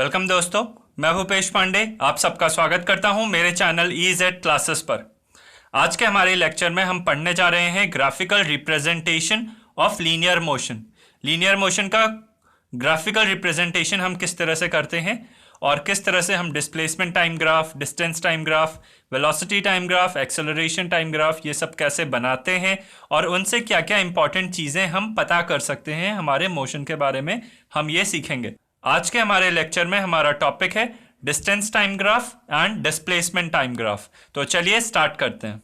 Welcome दोस्तों, मैं भूपेश पांडे आप सबका स्वागत करता हूं मेरे चैनल EZ क्लासेस पर। आज के हमारे लेक्चर में हम पढ़ने जा रहे हैं graphical representation of linear motion. Linear motion का ग्राफिकल रिप्रेजेंटेशन हम किस तरह से करते हैं और किस तरह से हम displacement time graph, distance time graph, velocity time graph, acceleration time graph, ये सब कैसे बनाते हैं और उनसे क्या क्या इंपॉर्टेंट चीज़ें हम पता कर सकते हैं हमारे मोशन के बारे में हम ये सीखेंगे। आज के हमारे लेक्चर में हमारा टॉपिक है distance time graph and displacement time graph. तो चलिए स्टार्ट करते हैं।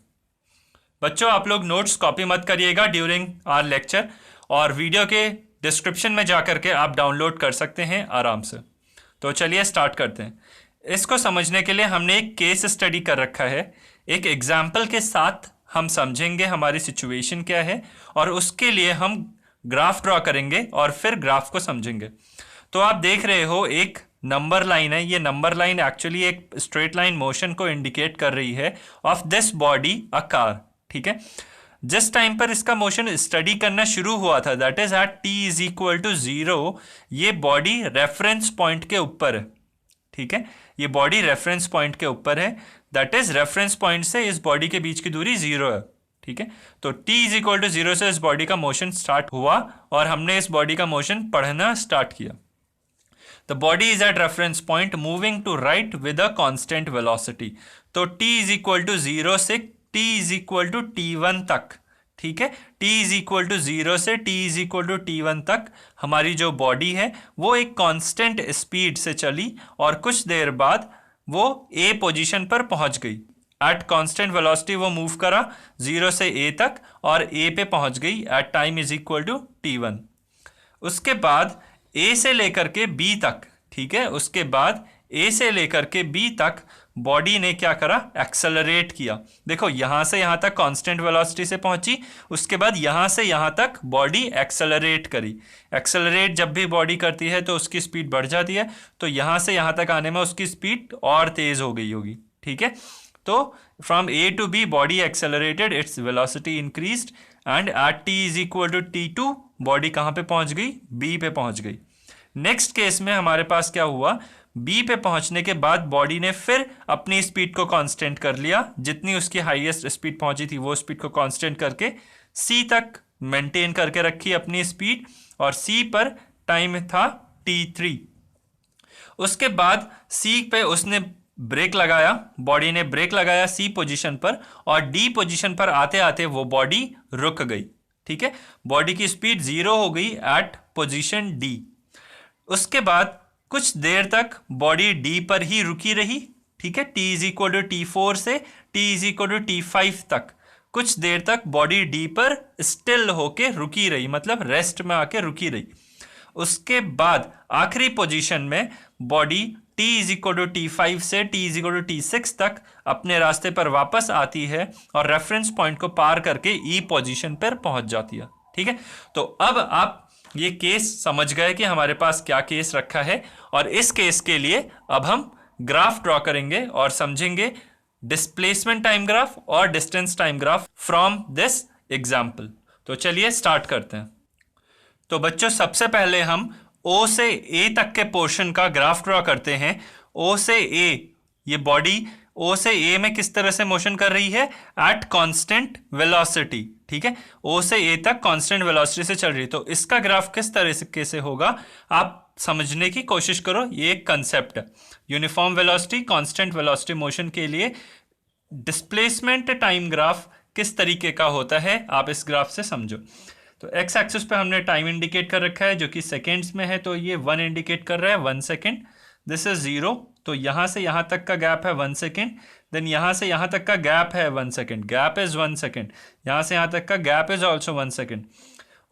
बच्चों, आप लोग नोट्स कॉपी मत करिएगा ड्यूरिंग आवर लेक्चर, और वीडियो के डिस्क्रिप्शन में जा करके आप डाउनलोड कर सकते हैं आराम से। तो चलिए स्टार्ट करते हैं। इसको समझने के लिए हमने एक केस स्टडी कर रखा है। एक एग्जाम्पल के साथ हम समझेंगे हमारी सिचुएशन क्या है और उसके लिए हम ग्राफ ड्रॉ करेंगे और फिर ग्राफ को समझेंगे। तो आप देख रहे हो एक नंबर लाइन है। ये नंबर लाइन एक्चुअली एक स्ट्रेट लाइन मोशन को इंडिकेट कर रही है of this body a car. ठीक है, जिस टाइम पर इसका मोशन स्टडी करना शुरू हुआ था, that is at t is equal to 0, ये बॉडी रेफरेंस पॉइंट के ऊपर है। ठीक है, ये बॉडी रेफरेंस पॉइंट के ऊपर है, दैट इज रेफरेंस पॉइंट से इस बॉडी के बीच की दूरी 0 है। ठीक है, तो t इज इक्वल टू 0 से इस बॉडी का मोशन स्टार्ट हुआ और हमने इस बॉडी का मोशन पढ़ना स्टार्ट किया। The body is at reference point moving to right with a constant velocity। तो t is equal to 0 से t is equal to t1 तक, ठीक है, t is equal to 0 से t is equal to t1 तक हमारी जो body है वो एक कांस्टेंट स्पीड से चली और कुछ देर बाद वो a पोजीशन पर पहुंच गई। एट कांस्टेंट वेलोसिटी वो मूव करा 0 से a तक और a पे पहुंच गई at time is equal to t1। उसके बाद A से लेकर के B तक, ठीक है, उसके बाद A से लेकर के B तक बॉडी ने क्या करा, एक्सेलरेट किया। देखो यहां से यहां तक कांस्टेंट वेलोसिटी से पहुंची, उसके बाद यहां से यहां तक बॉडी एक्सेलरेट करी। एक्सेलरेट जब भी बॉडी करती है तो उसकी स्पीड बढ़ जाती है, तो यहां से यहां तक आने में उसकी स्पीड और तेज हो गई होगी। ठीक है, तो from A to B body accelerated, its velocity increased and at t is equal to t2 body कहां पे पहुंच गई, B पे पहुंच गई। नेक्स्ट केस में हमारे पास क्या हुआ, B पे पहुंचने के बाद बॉडी ने फिर अपनी स्पीड को कांस्टेंट कर लिया, जितनी उसकी हाईएस्ट स्पीड पहुंची थी वो स्पीड को कांस्टेंट करके C तक मेंटेन करके रखी अपनी स्पीड, और C पर टाइम था t3। उसके बाद C पे उसने ब्रेक लगाया, बॉडी ने ब्रेक लगाया C पोजीशन पर, और D पोजीशन पर आते आते वो बॉडी रुक गई। ठीक है, बॉडी की स्पीड 0 हो गई एट पोजीशन D। उसके बाद कुछ देर तक बॉडी D पर ही रुकी रही। ठीक है, t is equal to t4 से t is equal to t5 तक कुछ देर तक बॉडी D पर स्टिल होके रुकी रही, मतलब रेस्ट में आके रुकी रही। उसके बाद आखिरी पोजीशन में body t is equal to t5 से t is equal to t6 तक अपने रास्ते पर वापस आती है और रेफरेंस पॉइंट को पार करके E पोजीशन पर पहुंच जाती है। ठीक है, तो अब आप ये केस समझ गए कि हमारे पास क्या केस रखा है, और इस केस के लिए अब हम ग्राफ ड्रॉ करेंगे और समझेंगे डिस्प्लेसमेंट टाइम ग्राफ और distance time graph from this example. तो चलिए स्टार्ट करते हैं। तो बच्चों, सबसे पहले हम O से A तक के पोर्शन का ग्राफ ड्रॉ करते हैं। O से A, ये बॉडी O से A में किस तरह से मोशन कर रही है, एट कांस्टेंट वेलोसिटी। ठीक है, O से A तक कांस्टेंट वेलोसिटी से चल रही है। तो इसका ग्राफ किस तरह से होगा आप समझने की कोशिश करो। ये एक कंसेप्ट है। Uniform velocity, constant velocity motion के लिए डिस्प्लेसमेंट टाइम ग्राफ किस तरीके का होता है आप इस ग्राफ से समझो। तो एक्स एक्सिस पे हमने टाइम इंडिकेट कर रखा है जो कि सेकेंड्स में है, तो ये 1 इंडिकेट कर रहा है, 1 सेकेंड। दिस इज 0, तो यहां से यहां तक का गैप है 1 सेकेंड। देन यहां से यहां तक का गैप है 1 सेकेंड, गैप इज 1 सेकेंड। यहां से यहां तक का गैप इज ऑल्सो 1 सेकेंड।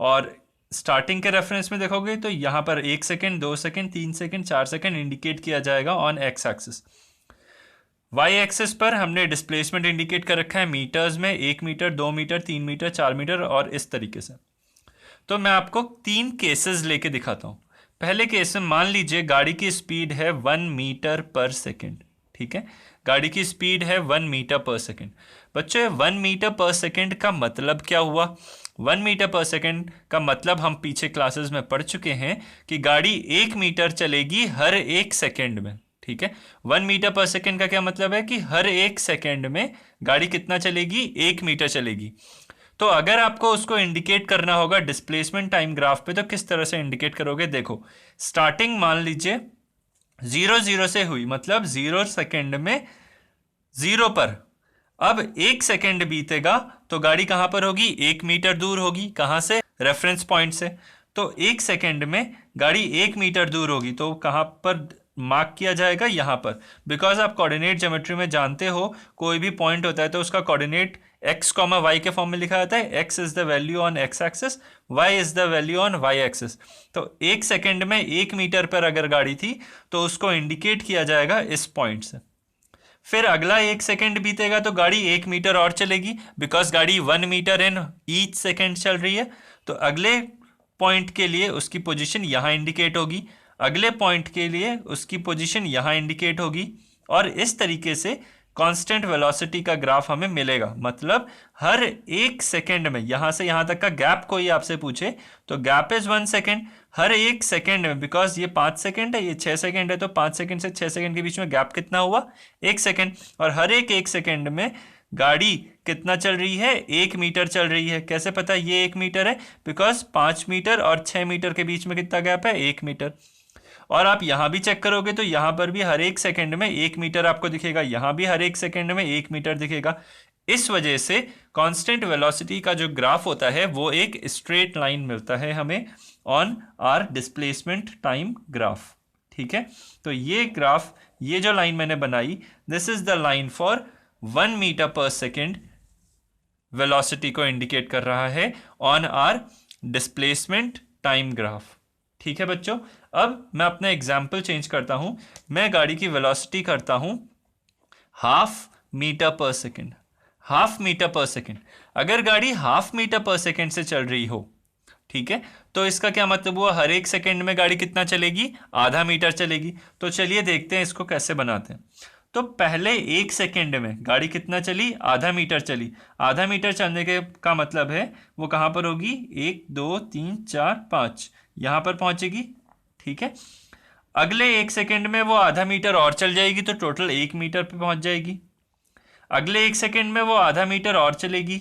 और स्टार्टिंग के रेफरेंस में देखोगे तो यहां पर 1 second, 2 second, 3 second, 4 second indicate किया जाएगा on X axis. Y axis पर हमने डिस्प्लेसमेंट इंडिकेट कर रखा है मीटर्स में, 1 मीटर, 2 मीटर, 3 मीटर, 4 मीटर और इस तरीके से। तो मैं आपको 3 केसेस लेके दिखाता हूं। पहले केस में मान लीजिए गाड़ी की स्पीड है 1 मीटर पर सेकेंड। ठीक है, गाड़ी की स्पीड है 1 मीटर पर सेकेंड। बच्चों 1 मीटर पर सेकेंड का मतलब क्या हुआ? 1 मीटर पर सेकेंड का मतलब हम पीछे क्लासेस में पढ़ चुके हैं कि गाड़ी 1 मीटर चलेगी हर 1 सेकेंड में। ठीक है, 1 मीटर पर सेकेंड का क्या मतलब है कि हर 1 सेकेंड में गाड़ी कितना चलेगी? 1 मीटर चलेगी। तो अगर आपको उसको इंडिकेट करना होगा डिस्प्लेसमेंट टाइम ग्राफ पे, तो किस तरह से इंडिकेट करोगे? देखो, स्टार्टिंग मान लीजिए 0 0 से हुई, मतलब 0 सेकेंड में 0 पर। अब 1 सेकेंड बीतेगा तो गाड़ी कहां पर होगी? 1 मीटर दूर होगी। कहां से? रेफरेंस पॉइंट से। तो 1 सेकेंड में गाड़ी 1 मीटर दूर होगी, तो कहां पर मार्क किया जाएगा? यहां पर। बिकॉज आप कोऑर्डिनेट ज्योमेट्री में जानते हो, कोई भी पॉइंट होता है तो उसका कोऑर्डिनेट x, y के फॉर्म में लिखा जाता है। x is the value on x axis, y is the value on y axis. तो 1 सेकेंड में 1 मीटर पर अगर गाड़ी थी तो उसको इंडिकेट किया जाएगा इस पॉइंट से। फिर अगला 1 सेकेंड बीतेगा तो गाड़ी 1 मीटर और चलेगी, बिकॉज गाड़ी 1 मीटर इन ईच सेकेंड चल रही है। तो अगले पॉइंट के लिए उसकी पोजीशन यहाँ इंडिकेट होगी, अगले पॉइंट के लिए उसकी पोजीशन यहाँ इंडिकेट होगी, और इस तरीके से कांस्टेंट वेलोसिटी का ग्राफ हमें मिलेगा। मतलब हर 1 सेकेंड में, यहां से यहां तक का गैप कोई आपसे पूछे तो gap is 1 second. Her 1 second में, बिकॉज ये 5 सेकेंड है, ये 6 सेकेंड है, तो 5 सेकेंड से 6 सेकेंड के बीच में गैप कितना हुआ? 1 सेकेंड। और हर 1 सेकेंड में गाड़ी कितना चल रही है? 1 मीटर चल रही है। कैसे पता ये 1 मीटर है? बिकॉज 5 मीटर और 6 मीटर के बीच में कितना गैप है? 1 मीटर। और आप यहां भी चेक करोगे तो यहां पर भी हर 1 सेकेंड में 1 मीटर आपको दिखेगा, यहां भी हर 1 सेकेंड में 1 मीटर दिखेगा। इस वजह से कांस्टेंट वेलोसिटी का जो ग्राफ होता है वो एक स्ट्रेट लाइन मिलता है हमें on our displacement time graph. ठीक है, तो ये ग्राफ, ये जो लाइन मैंने बनाई, this is the line for 1 metre per second velocity को इंडिकेट कर रहा है on our displacement time graph. ठीक है बच्चों, अब मैं अपना एग्जाम्पल चेंज करता हूं। मैं गाड़ी की वेलोसिटी करता हूं 1/2 metre per second. 1/2 metre per second. अगर गाड़ी 1/2 मीटर पर सेकेंड से चल रही हो, ठीक है, तो इसका क्या मतलब हुआ? हर 1 सेकेंड में गाड़ी कितना चलेगी? ½ मीटर चलेगी। तो चलिए देखते हैं इसको कैसे बनाते हैं। तो पहले 1 सेकेंड में गाड़ी कितना चली? ½ मीटर चली। ½ मीटर चलने के का मतलब है वो कहां पर होगी? 1 2 3 4 5 यहां पर पहुंचेगी। ठीक है, अगले 1 सेकेंड में वो ½ मीटर और चल जाएगी, तो टोटल 1 मीटर पे पहुंच जाएगी। अगले 1 सेकेंड में वो ½ मीटर और चलेगी,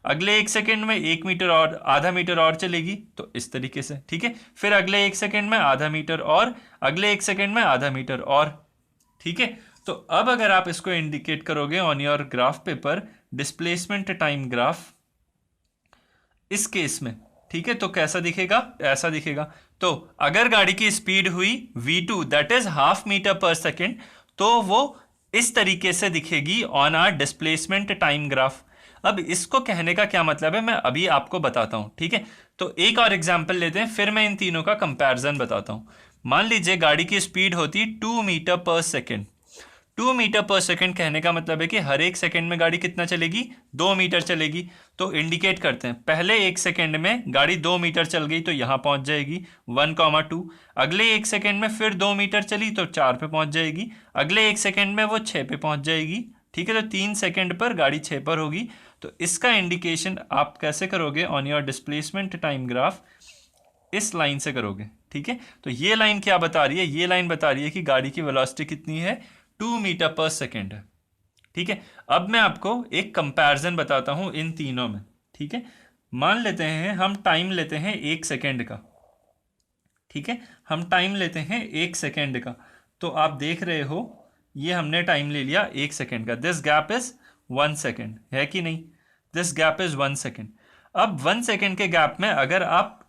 अगले 1 सेकेंड में 1 मीटर और ½ मीटर और चलेगी। तो इस तरीके से, ठीक है, फिर अगले 1 सेकेंड में ½ मीटर और, अगले 1 सेकेंड में ½ मीटर और। ठीक है, तो अब अगर आप इसको इंडिकेट करोगे on your graph paper, displacement time graph, इस केस में, ठीक है, तो कैसा दिखेगा? ऐसा दिखेगा। तो अगर गाड़ी की स्पीड हुई v2, that is ½ metre per second, तो वो इस तरीके से दिखेगी on our displacement time graph. अब इसको कहने का क्या मतलब है मैं अभी आपको बताता हूं। ठीक है, तो एक और एग्जांपल लेते हैं, फिर मैं इन तीनों का कंपैरिजन बताता हूं। मान लीजिए गाड़ी की स्पीड होती 2 metre per second. 2 metre per second कहने का मतलब है कि हर 1 सेकेंड में गाड़ी कितना चलेगी? 2 मीटर चलेगी। तो इंडिकेट करते हैं, पहले 1 सेकेंड में गाड़ी 2 मीटर चल गई तो यहां पहुंच जाएगी 1,2। अगले 1 सेकेंड में फिर 2 मीटर चली तो 4 पे पहुंच जाएगी, अगले 1 सेकेंड में वो 6 पे पहुंच जाएगी। ठीक है, तो 3 सेकेंड पर गाड़ी 6 पर होगी। तो इसका इंडिकेशन आप कैसे करोगे on your displacement time graph? इस लाइन से करोगे। ठीक है, तो ये लाइन क्या बता रही है? ये लाइन बता रही है कि गाड़ी की वेलोसिटी कितनी है? 2 मीटर पर सेकेंड है। ठीक है, अब मैं आपको एक कंपैरिजन बताता हूं इन तीनों में। ठीक है, मान लेते हैं हम टाइम लेते हैं 1 सेकेंड का। ठीक है, हम टाइम लेते हैं 1 सेकेंड का। तो आप देख रहे हो ये हमने टाइम ले लिया 1 सेकेंड का। दिस गैप इज 1 सेकेंड, है कि नहीं? This gap is 1 second. अब 1 सेकेंड के गैप में अगर आप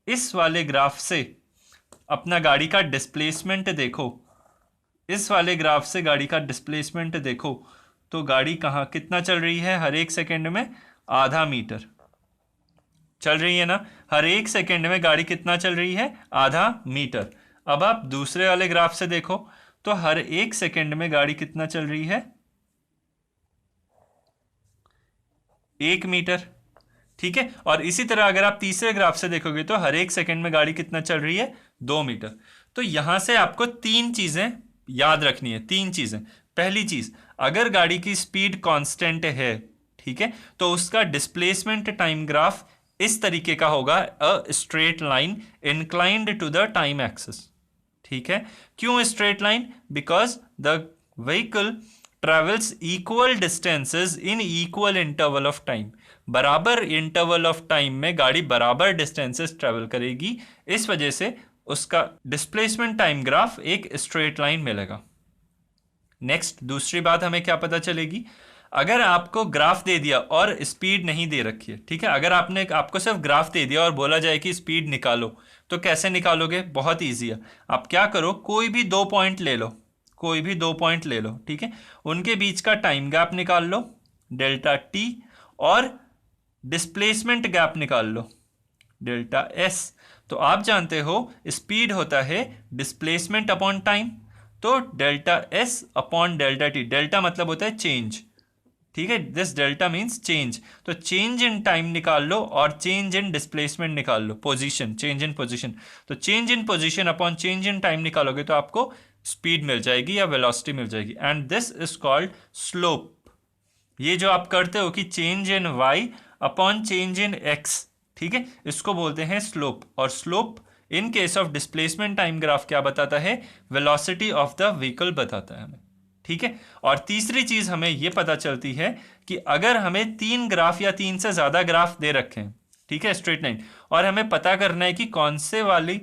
इस वाले ग्राफ से अपना गाड़ी का डिस्प्लेसमेंट देखो, इस वाले ग्राफ से गाड़ी का डिस्प्लेसमेंट देखो, तो गाड़ी कहाँ कितना चल रही है? हर 1 सेकेंड में ½ मीटर चल रही है ना। हर 1 सेकेंड में गाड़ी कितना चल रही है? ½ मीटर। अब आप दूसरे वाले ग्राफ से देखो तो हर 1 सेकेंड में गाड़ी कितना चल रही है? 1 मीटर। ठीक है, और इसी तरह अगर आप तीसरे ग्राफ से देखोगे तो हर 1 सेकेंड में गाड़ी कितना चल रही है? 2 मीटर। तो यहां से आपको 3 चीजें याद रखनी है। 3 चीजें। पहली चीज, अगर गाड़ी की स्पीड कांस्टेंट है, ठीक है, तो उसका डिस्प्लेसमेंट टाइम ग्राफ इस तरीके का होगा, a straight line inclined to the time axis. ठीक है, क्यों straight line? Because the vehicle travels equal distances in equal interval of time. बराबर इंटरवल ऑफ टाइम में गाड़ी बराबर डिस्टेंसेस ट्रेवल करेगी, इस वजह से उसका डिस्प्लेसमेंट टाइम ग्राफ एक स्ट्रेट लाइन मिलेगा। नेक्स्ट दूसरी बात हमें क्या पता चलेगी, अगर आपको ग्राफ दे दिया और स्पीड नहीं दे रखी है, ठीक है, अगर आपको सिर्फ ग्राफ दे दिया और बोला जाए कि स्पीड निकालो, तो कैसे निकालोगे? बहुत ईजी है। आप क्या करो, कोई भी 2 पॉइंट ले लो, कोई भी 2 पॉइंट ले लो, ठीक है, उनके बीच का टाइम गैप निकाल लो डेल्टा टी, और डिस्प्लेसमेंट गैप निकाल लो डेल्टा एस। तो आप जानते हो स्पीड होता है डिस्प्लेसमेंट अपॉन टाइम, तो delta S upon delta T, delta मतलब होता है चेंज, ठीक है, दिस डेल्टा मीन्स चेंज, तो चेंज इन टाइम निकाल लो और चेंज इन डिस्प्लेसमेंट निकाल लो, पोजीशन, चेंज इन पोजीशन, तो change in position upon change in time निकालोगे तो आपको स्पीड मिल जाएगी या वेलोसिटी मिल जाएगी, and this is called slope. ये जो आप करते हो कि change in Y upon change in X, ठीक है, इसको बोलते हैं स्लोप। और slope in case of displacement time graph क्या बताता है? वेलोसिटी ऑफ द व्हीकल बताता है हमें, ठीक है। और तीसरी चीज हमें यह पता चलती है कि अगर हमें 3 ग्राफ या 3 से ज्यादा ग्राफ दे रखे हैं, ठीक है, स्ट्रेट लाइन, और हमें पता करना है कि कौन से वाली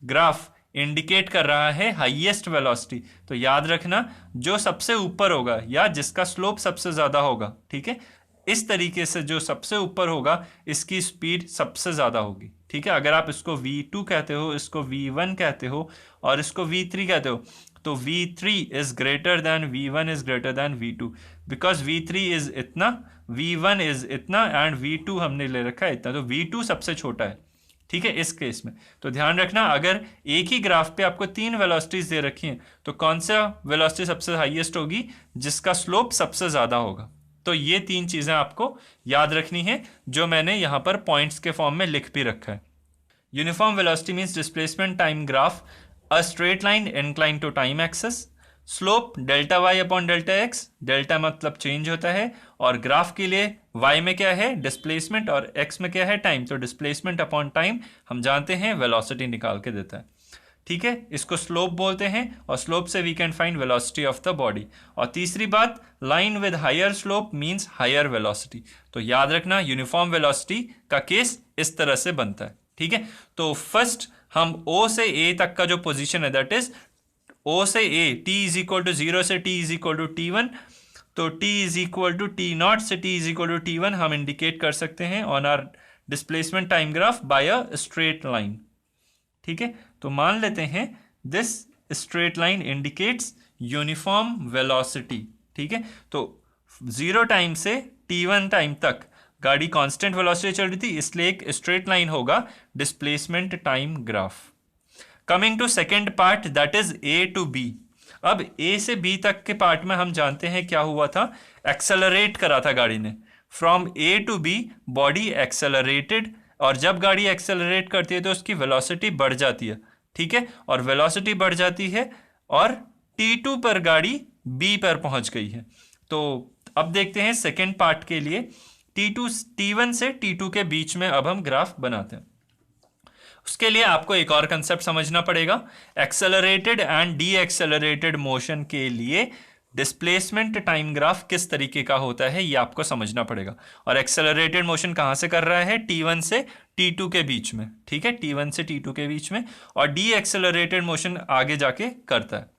ग्राफ इंडिकेट कर रहा है हाईएस्ट वेलोसिटी, तो याद रखना जो सबसे ऊपर होगा या जिसका स्लोप सबसे ज्यादा होगा, ठीक है, इस तरीके से जो सबसे ऊपर होगा इसकी स्पीड सबसे ज्यादा होगी, ठीक है। अगर आप इसको V2 कहते हो, इसको V1 कहते हो और इसको V3 कहते हो, तो V3 is greater than V1 is greater than V2, because V3 is इतना, V1 इज इतना एंड V2 हमने ले रखा है इतना, तो V2 सबसे छोटा है, ठीक है, इस केस में। तो ध्यान रखना, अगर एक ही ग्राफ पे आपको 3 वेलोसिटीज दे रखी हैं, तो कौन सा वेलोसिटी सबसे हाईएस्ट होगी? जिसका स्लोप सबसे ज्यादा होगा। तो ये 3 चीजें आपको याद रखनी है, जो मैंने यहाँ पर पॉइंट्स के फॉर्म में लिख भी रखा है। Uniform velocity means displacement time graph, a straight line incline to time axis, slope delta Y upon delta X, delta मतलब चेंज होता है, और ग्राफ के लिए वाई में क्या है? डिस्प्लेसमेंट, और एक्स में क्या है? टाइम, तो डिस्प्लेसमेंट अपॉन टाइम हम जानते हैं वेलोसिटी निकाल के देता है, ठीक है, इसको स्लोप बोलते हैं, और स्लोप से we can find velocity of the body. और तीसरी बात, line with higher slope means higher velocity, तो याद रखना यूनिफॉर्म वेलोसिटी का केस इस तरह से बनता है, ठीक है। तो फर्स्ट हम O से A तक का जो पोजीशन है, दैट इज O से A, T is equal to 0 से T is equal to T1, तो T is equal to T0 से T is equal to T1 हम इंडिकेट कर सकते हैं on our displacement time graph by a straight line, ठीक है। तो मान लेते हैं this straight line indicates uniform velocity, ठीक है। तो 0 टाइम से T1 टाइम तक गाड़ी कांस्टेंट वेलोसिटी चल रही थी, इसलिए एक स्ट्रेट लाइन होगा displacement time graph. Coming to second part, that is A to B। अब A से B तक के पार्ट में हम जानते हैं क्या हुआ था, एक्सेलरेट करा था गाड़ी ने, from A to B body accelerated, और जब गाड़ी एक्सेलरेट करती है तो उसकी वेलोसिटी बढ़ जाती है, ठीक है, और वेलोसिटी बढ़ जाती है और T2 पर गाड़ी B पर पहुंच गई है। तो अब देखते हैं सेकेंड पार्ट के लिए, T1 से T2 के बीच में अब हम ग्राफ बनाते हैं। उसके लिए आपको एक और कंसेप्ट समझना पड़ेगा, accelerated and D accelerated motion के लिए डिस्प्लेसमेंट टाइम ग्राफ किस तरीके का होता है ये आपको समझना पड़ेगा। और एक्सेलरेटेड मोशन कहां से कर रहा है? T1 से T2 के बीच में, ठीक है, T1 से T2 के बीच में, और डी एक्सेलरेटेड मोशन आगे जाके करता है।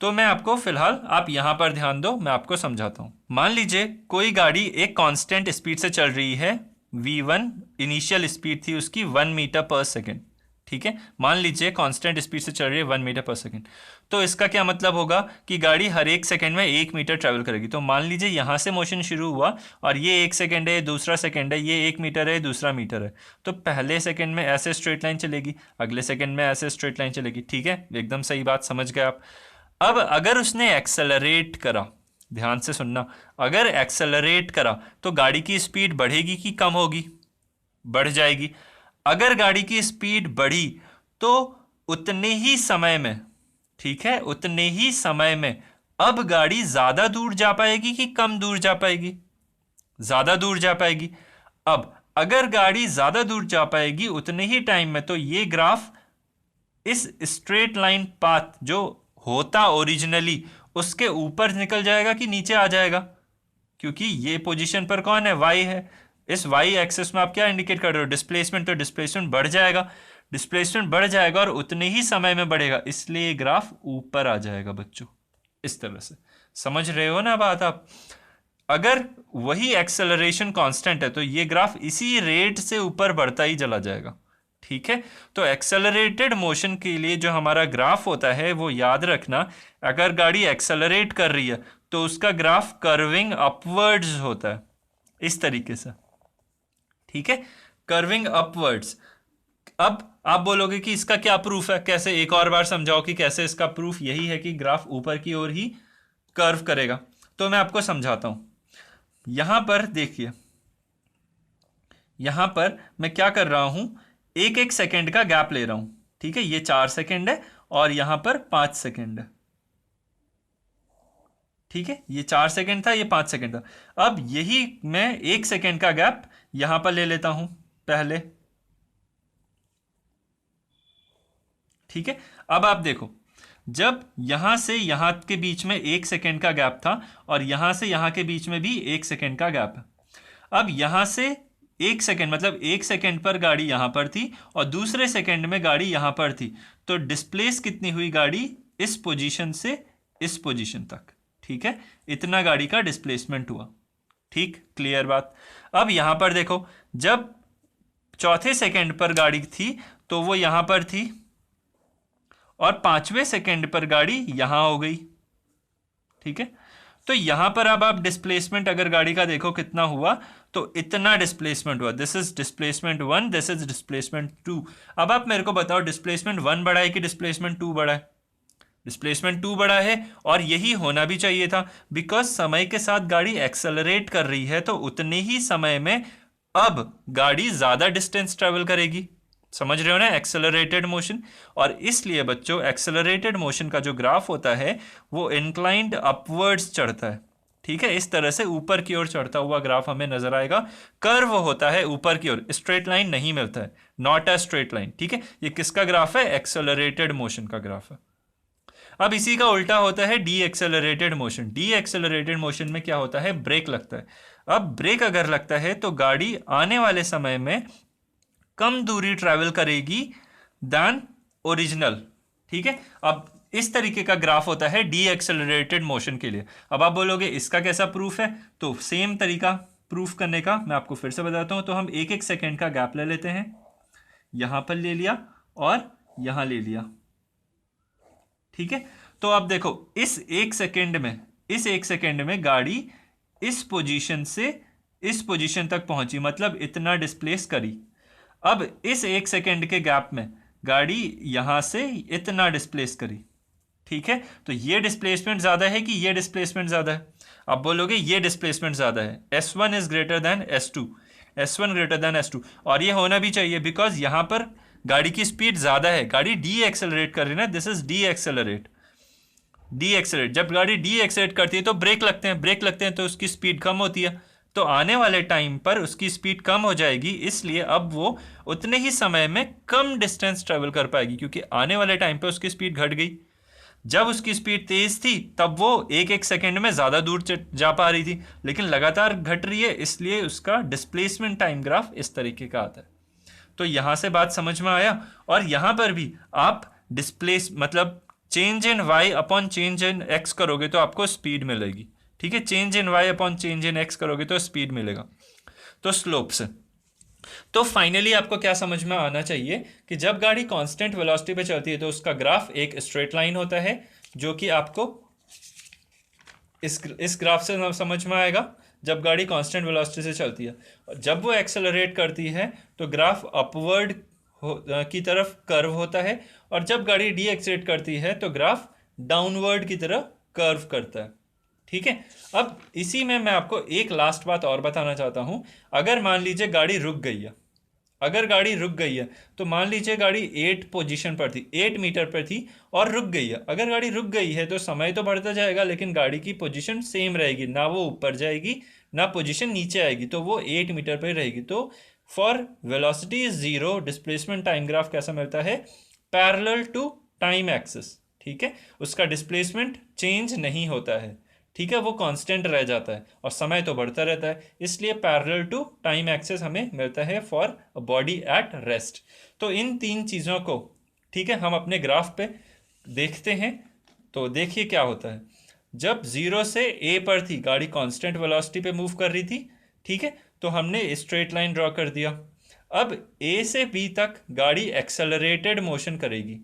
तो मैं आपको फिलहाल, आप यहां पर ध्यान दो, मैं आपको समझाता हूं। मान लीजिए कोई गाड़ी एक कांस्टेंट स्पीड से चल रही है, V1 इनिशियल स्पीड थी उसकी 1 मीटर पर सेकेंड, ठीक है, मान लीजिए कांस्टेंट स्पीड से चल रही है 1 मीटर पर सेकेंड। तो इसका क्या मतलब होगा कि गाड़ी हर एक सेकेंड में 1 मीटर ट्रेवल करेगी। तो मान लीजिए यहां से मोशन शुरू हुआ और ये 1 सेकेंड है, दूसरा सेकेंड है, ये 1 मीटर है, दूसरा मीटर है, तो पहले सेकेंड में ऐसे स्ट्रेट लाइन चलेगी, अगले सेकेंड में ऐसे स्ट्रेट लाइन चलेगी, ठीक है, एकदम सही बात समझ गए आप। अब अगर उसने एक्सेलरेट करा, ध्यान से सुनना, अगर एक्सेलरेट करा तो गाड़ी की स्पीड बढ़ेगी कि कम होगी? बढ़ जाएगी। अगर गाड़ी की स्पीड बढ़ी तो उतने ही समय में, ठीक है, उतने ही समय में अब गाड़ी ज्यादा दूर जा पाएगी कि कम दूर जा पाएगी? ज़्यादा दूर जा पाएगी। अब अगर गाड़ी ज़्यादा दूर जा पाएगी उतने ही टाइम में, तो ये ग्राफ इस स्ट्रेट लाइन पाथ जो होता ओरिजिनली उसके ऊपर निकल जाएगा कि नीचे आ जाएगा, क्योंकि ये पोजीशन पर कौन है, y है। इस y एक्सिस में आप क्या इंडिकेट कर रहे हो, डिस्प्लेसमेंट, तो डिस्प्लेसमेंट बढ़ जाएगा, डिस्प्लेसमेंट बढ़ जाएगा और उतने ही समय में बढ़ेगा, इसलिए ग्राफ ऊपर आ जाएगा बच्चों। इस तरह से समझ रहे हो ना बात आप। अगर वही एक्सेलरेशन कांस्टेंट है तो ये ग्राफ इसी रेट से ऊपर बढ़ता ही चला जाएगा, ठीक है। तो एक्सेलरेटेड मोशन के लिए जो हमारा ग्राफ होता है वो याद रखना, अगर गाड़ी एक्सेलरेट कर रही है तो उसका ग्राफ कर्विंग अपवर्ड्स होता है, इस तरीके से, ठीक है, कर्विंग अपवर्ड्स। अब आप बोलोगे कि इसका क्या प्रूफ है, कैसे, एक और बार समझाओ कि कैसे इसका प्रूफ यही है कि ग्राफ ऊपर की ओर ही कर्व करेगा। तो मैं आपको समझाता हूं। यहां पर देखिए, यहां पर मैं क्या कर रहा हूं, एक एक सेकंड का गैप ले रहा हूं, ठीक है। ये 4 सेकंड है और यहां पर 5 सेकंड है, ठीक है। ये 4 सेकंड था, ये 5 सेकंड था। अब यही मैं 1 सेकंड का गैप यहां पर ले लेता हूं पहले, ठीक है। अब आप देखो, जब यहां से यहां के बीच में 1 सेकंड का गैप था और यहां से यहां के बीच में भी 1 सेकंड का गैप है। अब यहां से 1 सेकंड, मतलब 1 सेकंड पर गाड़ी यहां पर थी और दूसरे सेकंड में गाड़ी यहां पर थी, तो डिस्प्लेस कितनी हुई गाड़ी, इस पोजीशन से इस पोजीशन तक, ठीक है। इतना गाड़ी का डिस्प्लेसमेंट हुआ, ठीक, क्लियर बात। अब यहां पर देखो, जब चौथे सेकंड पर गाड़ी थी तो वो यहां पर थी और 5वें सेकंड पर गाड़ी यहां हो गई, ठीक है। तो यहां पर अब आप डिस्प्लेसमेंट अगर गाड़ी का देखो कितना हुआ, तो इतना डिस्प्लेसमेंट हुआ। This is displacement 1, this is displacement 2। अब आप मेरे को बताओ, डिस्प्लेसमेंट 1 बड़ा है कि डिस्प्लेसमेंट 2 बड़ा है? डिस्प्लेसमेंट 2 बड़ा है, और यही होना भी चाहिए था, बिकॉज समय के साथ गाड़ी एक्सेलरेट कर रही है, तो उतने ही समय में अब गाड़ी ज्यादा डिस्टेंस ट्रेवल करेगी। समझ रहे हो ना, एक्सेलरेटेड मोशन। और इसलिए बच्चों, एक्सेलरेटेड मोशन का जो ग्राफ होता है वो इंक्लाइंड अपवर्ड्स चढ़ता है, ठीक है। इस तरह से ऊपर की ओर चढ़ता हुआ ग्राफ हमें नजर आएगा। कर्व होता है ऊपर की ओर, स्ट्रेट लाइन नहीं मिलता है, नॉट अ स्ट्रेट लाइन, ठीक है। ये किसका ग्राफ है, एक्सेलरेटेड मोशन का ग्राफ है। अब इसी का उल्टा होता है D accelerated motion. D accelerated motion में क्या होता है, ब्रेक लगता है। अब ब्रेक अगर लगता है तो गाड़ी आने वाले समय में कम दूरी ट्रैवल करेगी देन ओरिजिनल, ठीक है। अब इस तरीके का ग्राफ होता है डी एक्सेलरेटेड मोशन के लिए। अब आप बोलोगे इसका कैसा प्रूफ है, तो सेम तरीका प्रूफ करने का मैं आपको फिर से बताता हूं। तो हम 1-1 सेकेंड का गैप ले लेते हैं, यहां पर ले लिया और यहां ले लिया, ठीक है। तो अब देखो, इस 1 सेकेंड में गाड़ी इस पोजीशन से इस पोजीशन तक पहुंची, मतलब इतना डिस्प्लेस करी। अब इस 1 सेकेंड के गैप में गाड़ी यहां से इतना डिस्प्लेस करी, ठीक है। तो ये डिस्प्लेसमेंट ज्यादा है कि ये डिस्प्लेसमेंट ज्यादा है? अब बोलोगे ये डिस्प्लेसमेंट ज्यादा है, S1 is greater than S2, S1 greater than S2। और ये होना भी चाहिए, बिकॉज यहां पर गाड़ी की स्पीड ज्यादा है, गाड़ी डी एक्सेलरेट कर रही है ना, this is D accelerate. D accelerate, जब गाड़ी डी एक्सेलरेट करती है तो ब्रेक लगते हैं तो उसकी स्पीड कम होती है, तो आने वाले टाइम पर उसकी स्पीड कम हो जाएगी, इसलिए अब वो उतने ही समय में कम डिस्टेंस ट्रेवल कर पाएगी, क्योंकि आने वाले टाइम पे उसकी स्पीड घट गई। जब उसकी स्पीड तेज थी तब वो 1-1 सेकेंड में ज्यादा दूर जा पा रही थी, लेकिन लगातार घट रही है, इसलिए उसका डिस्प्लेसमेंट टाइम ग्राफ इस तरीके का आता है। तो यहां से बात समझ में आया। और यहां पर भी आप डिस्प्लेस मतलब change in y upon change in x करोगे तो आपको स्पीड मिलेगी, ठीक है। चेंज इन y अपॉन चेंज इन x करोगे तो स्पीड मिलेगा, तो स्लोप से। तो फाइनली आपको क्या समझ में आना चाहिए कि जब गाड़ी कांस्टेंट वेलोसिटी पे चलती है तो उसका ग्राफ एक स्ट्रेट लाइन होता है, जो कि आपको इस ग्राफ से समझ में आएगा जब गाड़ी कांस्टेंट वेलोसिटी से चलती है। और जब वो एक्सेलरेट करती है तो ग्राफ अपवर्ड की तरफ कर्व होता है, और जब गाड़ी डी एक्सेलरेट करती है तो ग्राफ डाउनवर्ड की तरफ कर्व करता है, ठीक है। अब इसी में मैं आपको एक लास्ट बात और बताना चाहता हूं। अगर मान लीजिए गाड़ी रुक गई है, तो मान लीजिए गाड़ी 8 पोजीशन पर थी, 8 मीटर पर थी और रुक गई है। अगर गाड़ी रुक गई है तो समय तो बढ़ता जाएगा, लेकिन गाड़ी की पोजीशन सेम रहेगी, ना वो ऊपर जाएगी ना पोजीशन नीचे आएगी, तो वो 8 मीटर पर रहेगी। तो for velocity is 0 displacement time graph कैसा मिलता है, पैरेलल टू टाइम एक्सिस। ठीक है, उसका डिस्प्लेसमेंट चेंज नहीं होता है, ठीक है, वो कांस्टेंट रह जाता है और समय तो बढ़ता रहता है, इसलिए पैरेलल टू टाइम एक्सिस हमें मिलता है for a body at rest. तो इन तीन चीज़ों को, ठीक है, हम अपने ग्राफ पे देखते हैं। तो देखिए क्या होता है, जब 0 से ए पर थी गाड़ी, कांस्टेंट वेलोसिटी पे मूव कर रही थी, ठीक है, तो हमने स्ट्रेट लाइन ड्रॉ कर दिया। अब ए से बी तक गाड़ी एक्सेलरेटेड मोशन करेगी,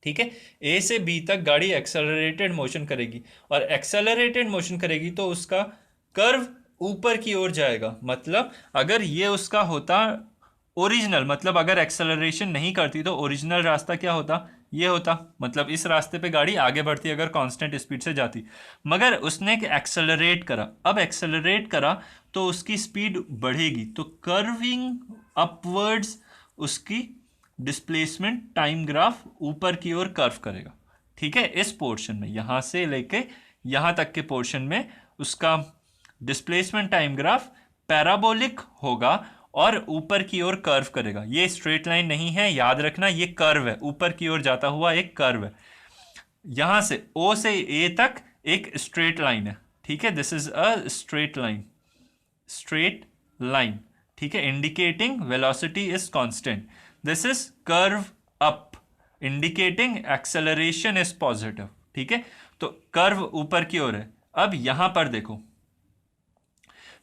ठीक है, ए से बी तक गाड़ी एक्सेलरेटेड मोशन करेगी, और एक्सेलरेटेड मोशन करेगी तो उसका कर्व ऊपर की ओर जाएगा। मतलब अगर ये उसका होता ओरिजिनल, मतलब अगर एक्सेलरेशन नहीं करती तो ओरिजिनल रास्ता क्या होता, ये होता, मतलब इस रास्ते पे गाड़ी आगे बढ़ती अगर कांस्टेंट स्पीड से जाती, मगर उसने एक्सेलरेट करा। अब एक्सेलरेट करा तो उसकी स्पीड बढ़ेगी, तो कर्विंग अपवर्ड्स उसकी डिस्प्लेसमेंट टाइम ग्राफ ऊपर की ओर कर्व करेगा। ठीक है, इस पोर्शन में यहां से लेके यहां तक के पोर्शन में उसका डिस्प्लेसमेंट टाइम ग्राफ पैराबोलिक होगा और ऊपर की ओर कर्व करेगा। ये स्ट्रेट लाइन नहीं है, याद रखना, ये कर्व है, ऊपर की ओर जाता हुआ एक कर्व है। यहां से ओ से ए तक एक स्ट्रेट लाइन है, ठीक है, this is a straight line, straight line, ठीक है, indicating velocity is constant. This is curve up, indicating acceleration is positive. ठीक है, तो कर्व ऊपर की ओर है। अब यहां पर देखो,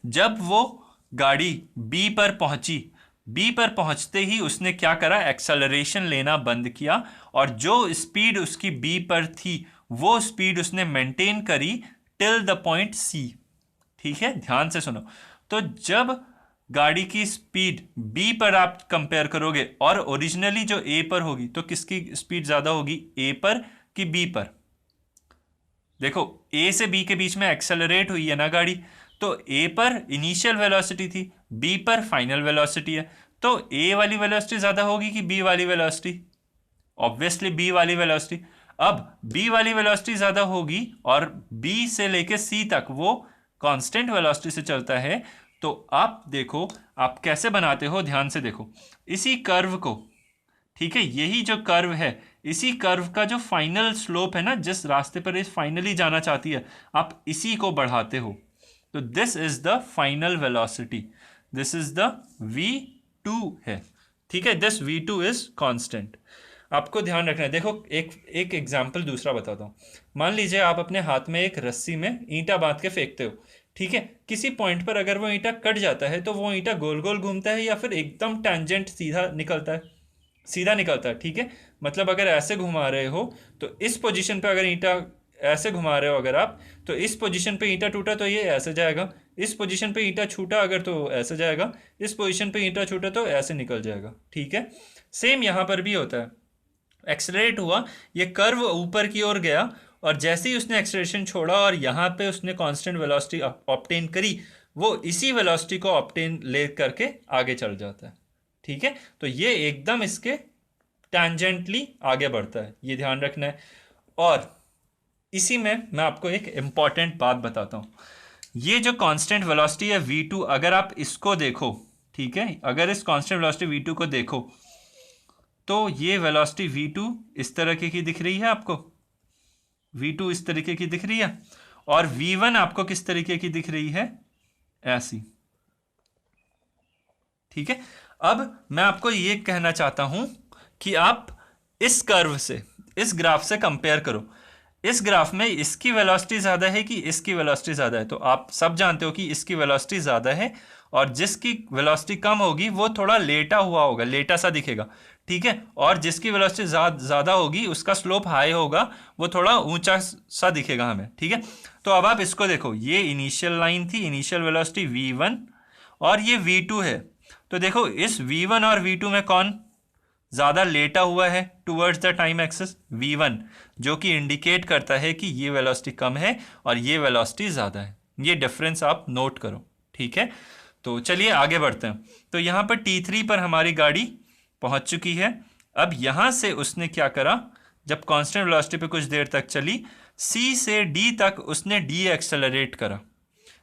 जब वो गाड़ी बी पर पहुंची, बी पर पहुंचते ही उसने क्या करा, एक्सेलरेशन लेना बंद किया, और जो स्पीड उसकी बी पर थी वो स्पीड उसने मेंटेन करी टिल द पॉइंट सी। ठीक है, ध्यान से सुनो। तो जब गाड़ी की स्पीड बी पर आप कंपेयर करोगे और ओरिजिनली जो ए पर होगी, तो किसकी स्पीड ज्यादा होगी, ए पर कि बी पर? देखो, ए से बी के बीच में एक्सेलरेट हुई है ना गाड़ी, तो ए पर इनिशियल वेलोसिटी थी, बी पर फाइनल वेलोसिटी है, तो ए वाली वेलोसिटी ज्यादा होगी कि बी वाली वेलोसिटी? ऑब्वियसली बी वाली वेलोसिटी। अब बी वाली वेलोसिटी ज्यादा होगी और बी से लेके सी तक वो कांस्टेंट वेलोसिटी से चलता है, तो आप देखो आप कैसे बनाते हो, ध्यान से देखो, इसी कर्व को, ठीक है, यही जो कर्व है, इसी कर्व का जो फाइनल स्लोप है ना, जिस रास्ते पर ये फाइनली जाना चाहती है, आप इसी को बढ़ाते हो, तो this is the final velocity, this is the v2 है। ठीक है, दिस v2 इज कांस्टेंट। आपको ध्यान रखना है। देखो, एक एग्जाम्पल दूसरा बताता हूँ। मान लीजिए आप अपने हाथ में एक रस्सी में ईंटा बांध के फेंकते हो, ठीक है, किसी पॉइंट पर अगर वो ईंटा कट जाता है तो वो ईंटा गोल गोल घूमता है या फिर एकदम टेंजेंट सीधा निकलता है, सीधा निकलता है। ठीक है, मतलब अगर ऐसे घुमा रहे हो तो इस पोजीशन पे, अगर ईंटा ऐसे घुमा रहे हो अगर आप, तो इस पोजीशन पे ईंटा टूटा तो ये ऐसे जाएगा, इस पोजीशन पे ईंटा छूटा अगर तो ऐसे जाएगा, इस पोजीशन पे ईंटा छूटा तो ऐसे निकल जाएगा। ठीक है, सेम यहाँ पर भी होता है। एक्सेलरेट हुआ, ये कर्व ऊपर की ओर गया, और जैसे ही उसने एक्सेलरेशन छोड़ा और यहाँ पे उसने कांस्टेंट वेलोसिटी ऑब्टेन करी, वो इसी वेलोसिटी को ऑब्टेन ले करके आगे चल जाता है। ठीक है, तो ये एकदम इसके टैंजेंटली आगे बढ़ता है, ये ध्यान रखना है। और इसी में मैं आपको एक इंपॉर्टेंट बात बताता हूँ। ये जो कांस्टेंट वेलोसिटी है v2, अगर आप इसको देखो, ठीक है, अगर इस कांस्टेंट वेलोसिटी v2 को देखो, तो ये वेलोसिटी v2 इस तरीके की दिख रही है आपको, v2 इस तरीके की दिख रही है, और v1 आपको किस तरीके की दिख रही है, ऐसी। ठीक है, अब मैं आपको ये कहना चाहता हूं कि आप इस कर्व से, इस ग्राफ से कंपेयर करो। इस ग्राफ में इसकी वेलोसिटी ज्यादा है कि इसकी वेलोसिटी ज्यादा है? तो आप सब जानते हो कि इसकी वेलोसिटी ज्यादा है, और जिसकी वेलोसिटी कम होगी वो थोड़ा लेटा हुआ होगा, लेटा सा दिखेगा। ठीक है, और जिसकी वेलोसिटी ज्यादा होगी उसका स्लोप हाई होगा, वो थोड़ा ऊंचा सा दिखेगा हमें। ठीक है, तो अब आप इसको देखो, ये इनिशियल लाइन थी, इनिशियल वेलोसिटी v1 और ये v2 है। तो देखो, इस v1 और v2 में कौन ज्यादा लेटा हुआ है towards the time axis? v1, जो कि इंडिकेट करता है कि ये वेलोसिटी कम है और ये वेलोसिटी ज्यादा है। ये डिफरेंस आप नोट करो। ठीक है, तो चलिए आगे बढ़ते हैं। तो यहाँ पर T3 पर हमारी गाड़ी पहुंच चुकी है। अब यहां से उसने क्या करा, जब कांस्टेंट वेलोसिटी पे कुछ देर तक चली, C से D तक उसने डी एक्सेलरेट करा।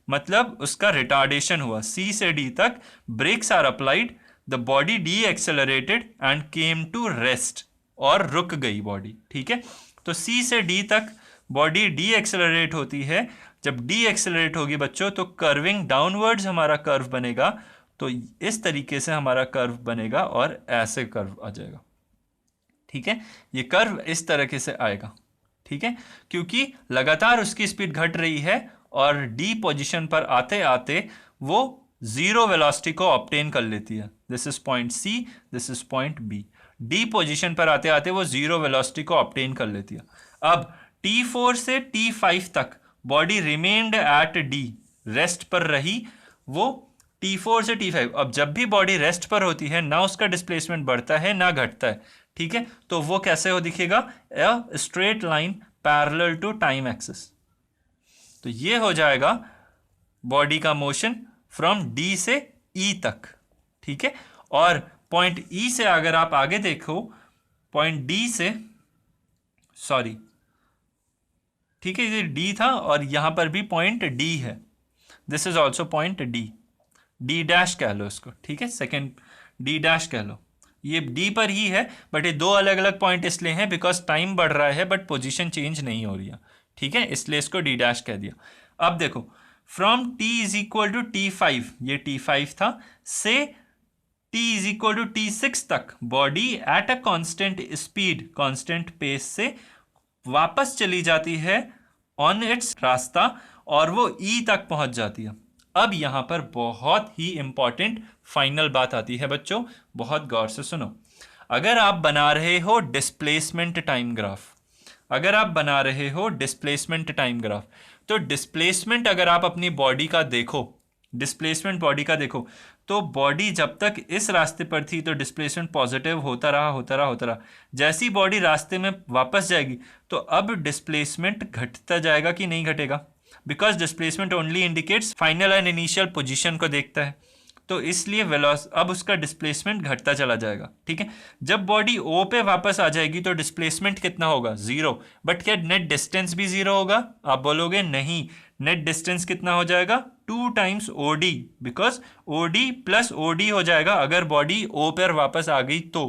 मतलब उसका रिटार्डेशन हुआ। सी से डी तक brakes are applied, the body decelerated and came to rest, और रुक गई बॉडी। ठीक है, तो सी से डी तक बॉडी डी एक्सेलरेट होती है। जब डी एक्सेलरेट होगी बच्चों तो कर्विंग डाउनवर्ड्स हमारा कर्व बनेगा। तो इस तरीके से हमारा कर्व बनेगा और ऐसे कर्व आ जाएगा। ठीक है, ये कर्व इस तरीके से आएगा। ठीक है, क्योंकि लगातार उसकी स्पीड घट रही है और डी पोजीशन पर आते आते वो जीरो वेलोसिटी को ऑब्टेन कर लेती है। This is point C, this is point B. D position पर आते आते वो जीरो वेलोसिटी को ऑब्टेन कर लेती है। अब T4 से T5 तक body remained at D, rest पर रही वो T4 से T5। अब जब भी बॉडी रेस्ट पर होती है ना उसका डिस्प्लेसमेंट बढ़ता है ना घटता है। ठीक है, तो वो कैसे हो दिखेगा, a straight line parallel to time axis. तो ये हो जाएगा बॉडी का मोशन फ्रॉम डी से ई तक। ठीक है, और पॉइंट ई से अगर आप आगे देखो, पॉइंट डी से, सॉरी, ठीक है, ये डी था और यहां पर भी पॉइंट डी है। This is also point D, D dash कह लो इसको। ठीक है, सेकेंड डी डैश कह लो, ये डी पर ही है, बट ये दो अलग अलग पॉइंट इसलिए हैं बिकॉज टाइम बढ़ रहा है बट पोजीशन चेंज नहीं हो रही है। ठीक है, इसलिए इसको डी डैश कह दिया। अब देखो, from T is equal to T5, ये T5 था, से T is equal to T6 तक body at a constant speed, constant pace से वापस चली जाती है ऑन इट्स रास्ता और वो ई तक पहुंच जाती है। अब यहां पर बहुत ही इंपॉर्टेंट फाइनल बात आती है बच्चों, बहुत गौर से सुनो। अगर आप बना रहे हो डिस्प्लेसमेंट टाइम ग्राफ, अगर आप बना रहे हो डिस्प्लेसमेंट टाइम ग्राफ, तो डिस्प्लेसमेंट अगर आप अपनी बॉडी का देखो, डिस्प्लेसमेंट बॉडी का देखो, तो बॉडी जब तक इस रास्ते पर थी तो डिस्प्लेसमेंट पॉजिटिव होता रहा होता रहा होता रहा। जैसी बॉडी रास्ते में वापस जाएगी तो अब डिस्प्लेसमेंट घटता जाएगा कि नहीं घटेगा, because displacement only indicates final and initial position को देखता है। तो इसलिए अब उसका डिस्प्लेसमेंट घटता चला जाएगा। ठीक है, जब बॉडी ओ पे वापस आ जाएगी तो डिस्प्लेसमेंट कितना होगा, जीरो। बट क्या नेट डिस्टेंस भी जीरो होगा, आप बोलोगे नहीं, नेट डिस्टेंस कितना हो जाएगा, 2 times OD, because OD plus OD हो जाएगा अगर बॉडी ओ पर वापस आ गई तो।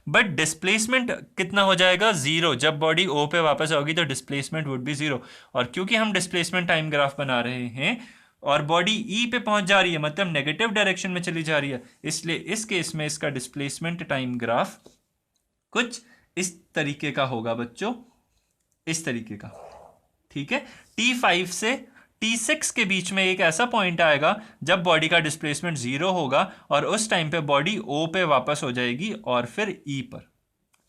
बट डिस्प्लेसमेंट कितना हो जाएगा, जीरो। जब बॉडी ओ पे वापस होगी तो डिस्प्लेसमेंट वुड बी जीरो। और क्योंकि हम डिस्प्लेसमेंट टाइम ग्राफ बना रहे हैं और बॉडी ई पे पहुंच जा रही है, मतलब नेगेटिव डायरेक्शन में चली जा रही है, इसलिए इस केस में इसका डिस्प्लेसमेंट टाइम ग्राफ कुछ इस तरीके का होगा बच्चों, इस तरीके का। ठीक है, T5 से T6 के बीच में एक ऐसा पॉइंट आएगा जब बॉडी का डिस्प्लेसमेंट जीरो होगा और उस टाइम पे बॉडी O पे वापस हो जाएगी और फिर E पर।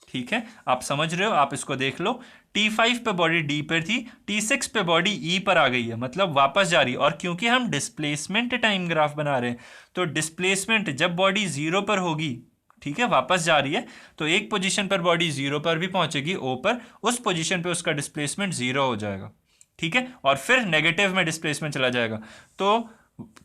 ठीक है, आप समझ रहे हो, आप इसको देख लो। T5 पे बॉडी D पर थी, T6 पे बॉडी E पर आ गई है, मतलब वापस जा रही है। और क्योंकि हम डिस्प्लेसमेंट टाइम ग्राफ बना रहे हैं तो डिस्प्लेसमेंट जब बॉडी जीरो पर होगी, ठीक है, वापस जा रही है, तो एक पोजीशन पर बॉडी जीरो पर भी पहुंचेगी O पर, उस पोजीशन पे उसका डिस्प्लेसमेंट जीरो हो जाएगा। ठीक है, और फिर नेगेटिव में डिस्प्लेसमेंट चला जाएगा। तो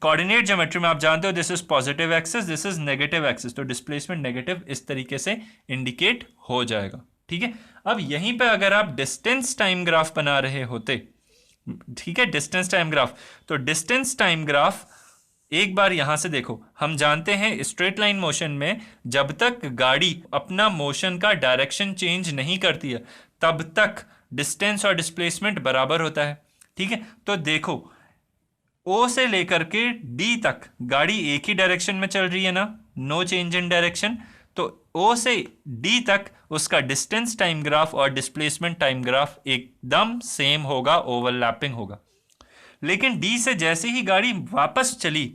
कोऑर्डिनेट ज्योमेट्री में आप जानते हो this is positive axis, this is negative axis, तो डिस्प्लेसमेंट नेगेटिव इस तरीके से इंडिकेट हो जाएगा। ठीक है, अब यहीं पे अगर आप डिस्टेंस टाइम ग्राफ बना रहे होते, ठीक है, डिस्टेंस टाइम ग्राफ, तो डिस्टेंस टाइम ग्राफ एक बार यहां से देखो। हम जानते हैं स्ट्रेट लाइन मोशन में जब तक गाड़ी अपना मोशन का डायरेक्शन चेंज नहीं करती है तब तक डिस्टेंस और डिस्प्लेसमेंट बराबर होता है। ठीक है, तो देखो O से लेकर के D तक गाड़ी एक ही डायरेक्शन में चल रही है ना, नो चेंज इन डायरेक्शन। तो O से D तक उसका डिस्टेंस टाइम ग्राफ और डिस्प्लेसमेंट टाइम ग्राफ एकदम सेम होगा, ओवरलैपिंग होगा। लेकिन D से जैसे ही गाड़ी वापस चली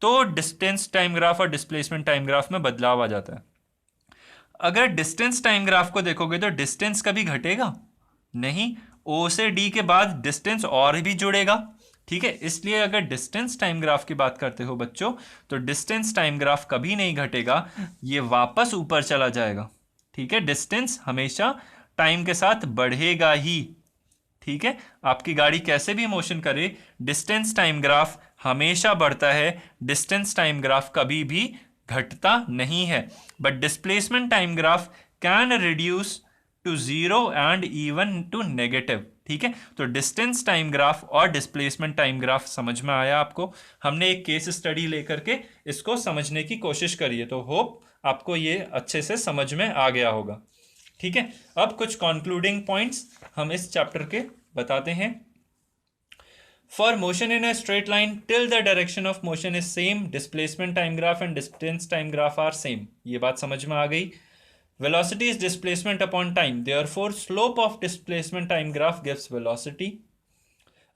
तो डिस्टेंस टाइम ग्राफ और डिस्प्लेसमेंट टाइम ग्राफ में बदलाव आ जाता है। अगर डिस्टेंस टाइम ग्राफ को देखोगे तो डिस्टेंस कभी घटेगा नहीं, O से D के बाद डिस्टेंस और भी जुड़ेगा। ठीक है, इसलिए अगर डिस्टेंस टाइम ग्राफ की बात करते हो बच्चों तो डिस्टेंस टाइम ग्राफ कभी नहीं घटेगा, ये वापस ऊपर चला जाएगा। ठीक है, डिस्टेंस हमेशा टाइम के साथ बढ़ेगा ही। ठीक है, आपकी गाड़ी कैसे भी मोशन करे, डिस्टेंस टाइम ग्राफ हमेशा बढ़ता है, डिस्टेंस टाइम ग्राफ कभी भी घटता नहीं है। But displacement time graph can reduce to 0 and even to negative. ठीक है, तो डिस्टेंस टाइम ग्राफ और डिस्प्लेसमेंट टाइम ग्राफ समझ में आया आपको। हमने एक केस स्टडी लेकर के इसको समझने की कोशिश करी है, तो होप आपको ये अच्छे से समझ में आ गया होगा। ठीक है, अब कुछ कंक्लूडिंग पॉइंट्स हम इस चैप्टर के बताते हैं। For motion in a straight line till the direction of motion is same, displacement time graph and distance time graph are same. ये बात समझ में आ गई। Velocity is displacement upon time, therefore slope of displacement time graph gives velocity.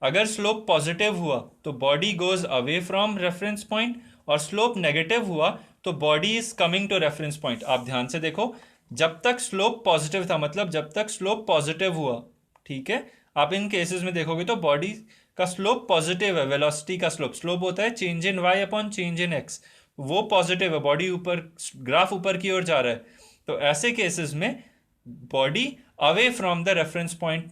अगर slope positive हुआ तो body goes away from reference point, और slope negative हुआ तो body is coming to reference point. आप ध्यान से देखो, जब तक slope positive था, मतलब जब तक slope positive हुआ, ठीक है, आप इन केसेस में देखोगे तो बॉडी का स्लोप पॉजिटिव है। वेलोसिटी का स्लोप होता है change in Y upon change in X, वो पॉजिटिव है, बॉडी ऊपर, ग्राफ ऊपर की ओर जा रहा है। तो ऐसे केसेस में body away from the reference point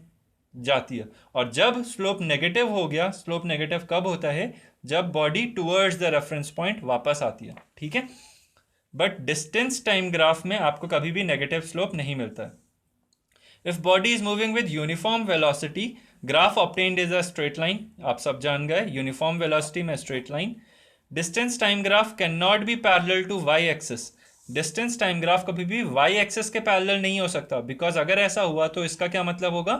जाती है। और जब स्लोप नेगेटिव हो गया, स्लोप नेगेटिव कब होता है? जब body towards the reference point वापस आती है। ठीक है, बट डिस्टेंस टाइम ग्राफ में आपको कभी भी नेगेटिव स्लोप नहीं मिलता है। If body is moving with uniform velocity, graph obtained is a straight line. आप सब जान गए uniform velocity में straight line. Distance time graph cannot be parallel to y axis. Distance time graph कभी भी y axis के parallel नहीं हो सकता, because अगर ऐसा हुआ तो इसका क्या मतलब होगा?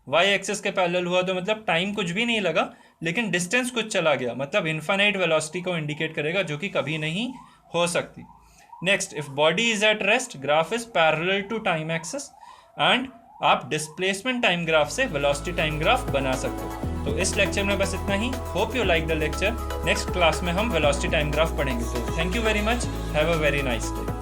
y axis के parallel हुआ तो मतलब टाइम कुछ भी नहीं लगा, लेकिन डिस्टेंस कुछ चला गया, मतलब इन्फाइनाइट वेलोसिटी को इंडिकेट करेगा, जो कि कभी नहीं हो सकती। Next, if body is at rest, graph is parallel to time axis, and आप डिस्प्लेसमेंट टाइम ग्राफ से वेलोसिटी टाइम ग्राफ बना सकते हो। तो इस लेक्चर में बस इतना ही। Hope you like the lecture. Next class में हम वेलोसिटी टाइम ग्राफ पढ़ेंगे। तो thank you very much, have a very nice day.